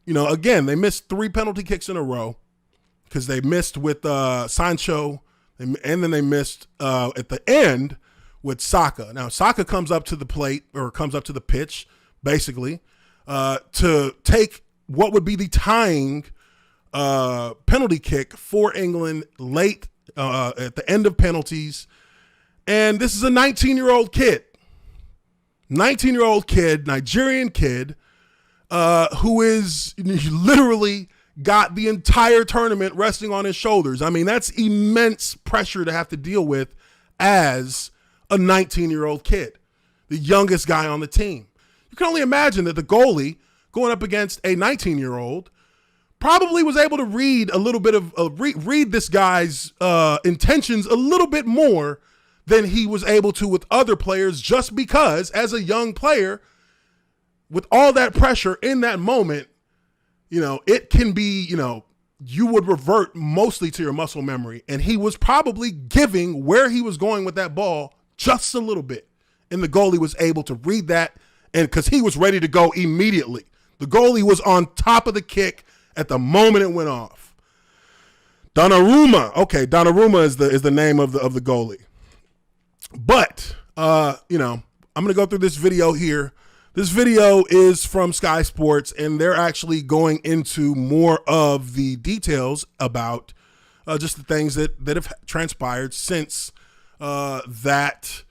again, they missed 3 penalty kicks in a row because they missed with Sancho, and then they missed at the end with Saka. Now, Saka comes up to the plate, or comes up to the pitch, basically, to take what would be the tying penalty kick for England late at the end of penalties. And this is a 19-year-old kid. 19-year-old kid, Nigerian kid, who is literally got the entire tournament resting on his shoulders. I mean, that's immense pressure to have to deal with as a 19-year-old kid, the youngest guy on the team. You can only imagine that the goalie going up against a 19-year-old probably was able to read a little bit of read this guy's intentions a little bit more than he was able to with other players, just because as a young player, with all that pressure in that moment, it can be, you would revert mostly to your muscle memory. And he was probably giving where he was going with that ball just a little bit. And the goalie was able to read that, and because he was ready to go immediately. The goalie was on top of the kick at the moment it went off. Donnarumma. Okay, Donnarumma is the name of the goalie. But, I'm going to go through this video here. This video is from Sky Sports, and they're actually going into more of the details about just the things that have transpired since that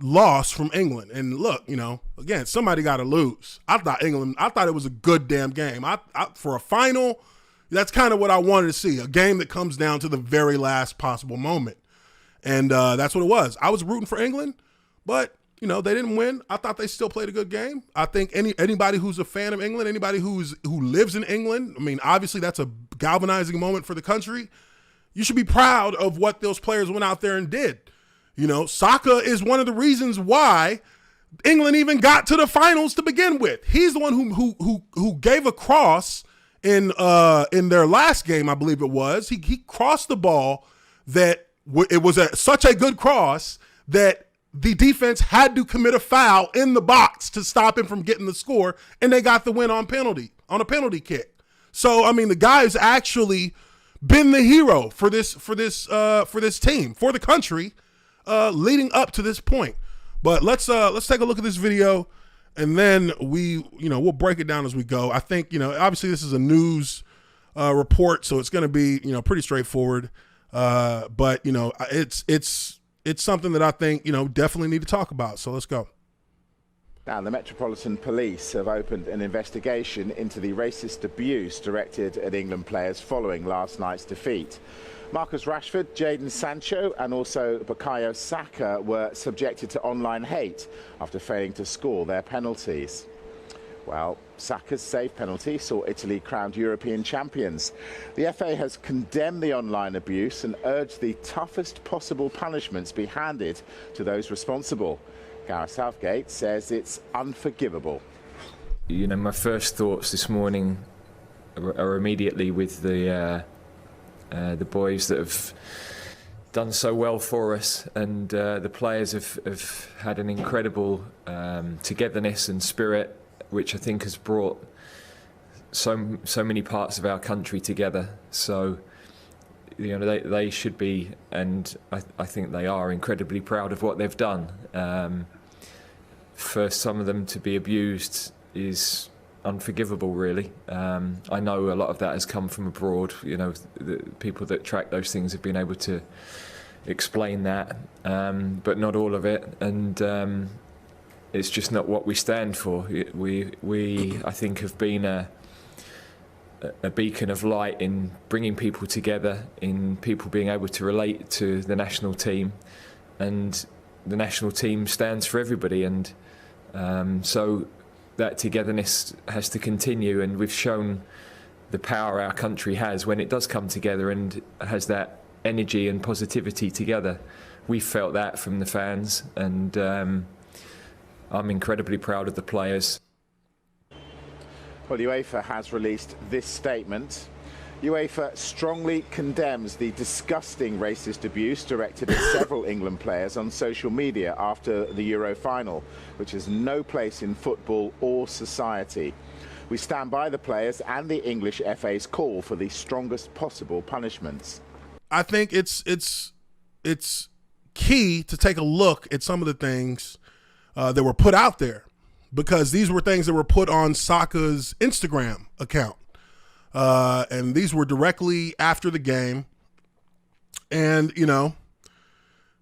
loss from England. And look, again, somebody got to lose. I thought it was a good damn game. I for a final, that's kind of what I wanted to see, a game that comes down to the very last possible moment. And that's what it was. I was rooting for England, but they didn't win. I thought they still played a good game. I think anybody who's a fan of England, anybody who lives in England, I mean, obviously that's a galvanizing moment for the country. You should be proud of what those players went out there and did. Saka is one of the reasons why England even got to the finals to begin with. He's the one who gave a cross in their last game, I believe it was. He crossed the ball that it was such a good cross that the defense had to commit a foul in the box to stop him from getting the score, and they got the win on a penalty kick. So, I mean, the guy's actually been the hero for this team, for the country, leading up to this point. But let's take a look at this video, and then we'll break it down as we go. I think, obviously this is a news report, so it's going to be, pretty straightforward. But it's something that I think, definitely need to talk about. So let's go. Now, the Metropolitan Police have opened an investigation into the racist abuse directed at England players following last night's defeat. Marcus Rashford, Jadon Sancho and also Bukayo Saka were subjected to online hate after failing to score their penalties. Well, Saka's saved penalty saw Italy crowned European champions. The FA has condemned the online abuse and urged the toughest possible punishments be handed to those responsible. Gareth Southgate says it's unforgivable. My first thoughts this morning are immediately with the boys that have done so well for us, and the players have had an incredible togetherness and spirit, which I think has brought so many parts of our country together. So, they should be, and I think they are, incredibly proud of what they've done. For some of them to be abused is unforgivable, really. I know a lot of that has come from abroad. The people that track those things have been able to explain that, but not all of it. And it's just not what we stand for. We I think, have been a beacon of light in bringing people together, in people being able to relate to the national team, and the national team stands for everybody. And so that togetherness has to continue, and we've shown the power our country has when it does come together and has that energy and positivity together. We felt that from the fans, and I'm incredibly proud of the players. Well, UEFA has released this statement. UEFA strongly condemns the disgusting racist abuse directed at several England players on social media after the Euro final, which has no place in football or society. We stand by the players and the English FA's call for the strongest possible punishments. I think it's key to take a look at some of the things that were put out there, because these were things that were put on Saka's Instagram account. And these were directly after the game. And,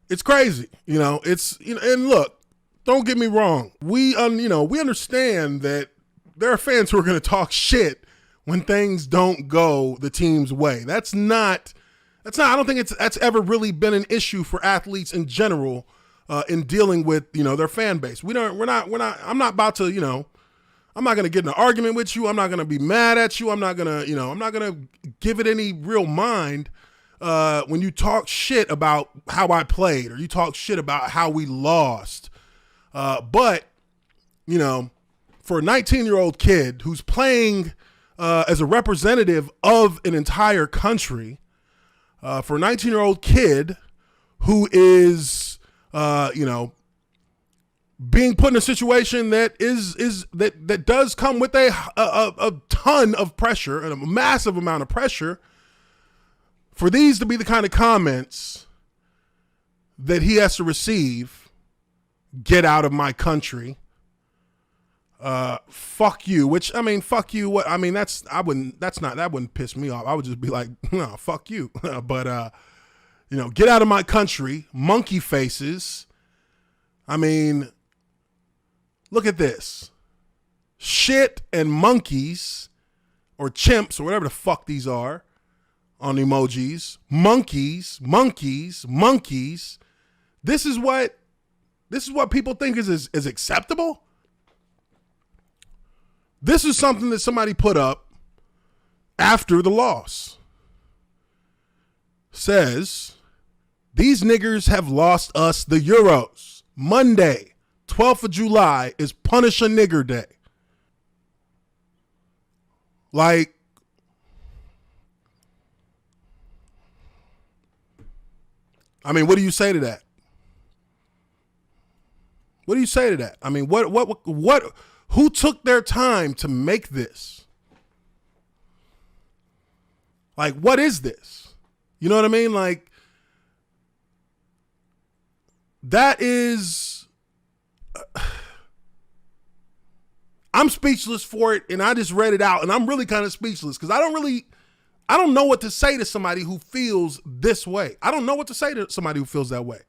it's crazy. And look, don't get me wrong. We understand that there are fans who are going to talk shit when things don't go the team's way. I don't think that's ever really been an issue for athletes in general in dealing with, their fan base. I'm not about to, I'm not going to get in an argument with you. I'm not going to be mad at you. I'm not going to give it any real mind when you talk shit about how I played, or you talk shit about how we lost. But, for a 19-year-old kid who's playing as a representative of an entire country, for a 19-year-old kid who is, being put in a situation that that does come with a ton of pressure and a massive amount of pressure, for these to be the kind of comments that he has to receive, get out of my country, fuck you, fuck you. That wouldn't piss me off. I would just be like, no, fuck you. But, get out of my country, monkey faces. Look at this. Shit and monkeys, or chimps, or whatever the fuck these are on emojis. Monkeys. This is what people think is acceptable. This is something that somebody put up after the loss. Says, these niggers have lost us the Euros. Monday, 12th of July is Punish a Nigger Day. Like, what do you say to that? What do you say to that? Who took their time to make this? Like, what is this? You know what I mean? Like, that is, I'm speechless for it, and I just read it out, and I'm really kind of speechless because I don't know what to say to somebody who feels this way. I don't know what to say to somebody who feels that way.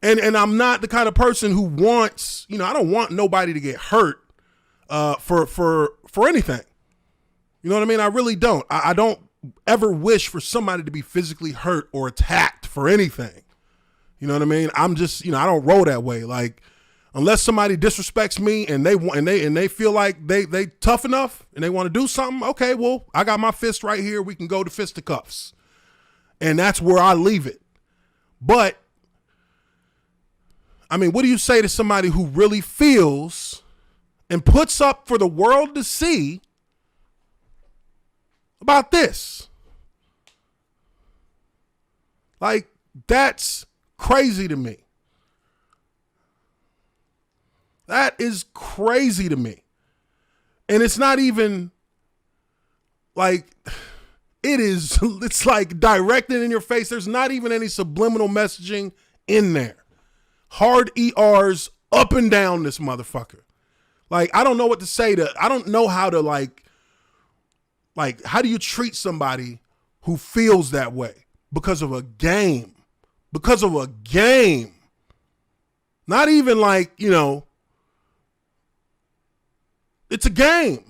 And I'm not the kind of person who wants, I don't want nobody to get hurt for anything. You know what I mean? I really don't. I don't ever wish for somebody to be physically hurt or attacked for anything. You know what I mean? I'm just, I don't roll that way. Like, unless somebody disrespects me and they feel like they tough enough and they want to do something, okay, well, I got my fist right here. We can go to fisticuffs. And that's where I leave it. But what do you say to somebody who really feels and puts up for the world to see about this? Like, that's crazy to me. That is crazy to me. And it's not even like, it's like directed in your face. There's not even any subliminal messaging in there. Hard ERs up and down this motherfucker. Like, I don't know what to say I don't know how to like, how do you treat somebody who feels that way because of a game? Because of a game. Not even like, it's a game.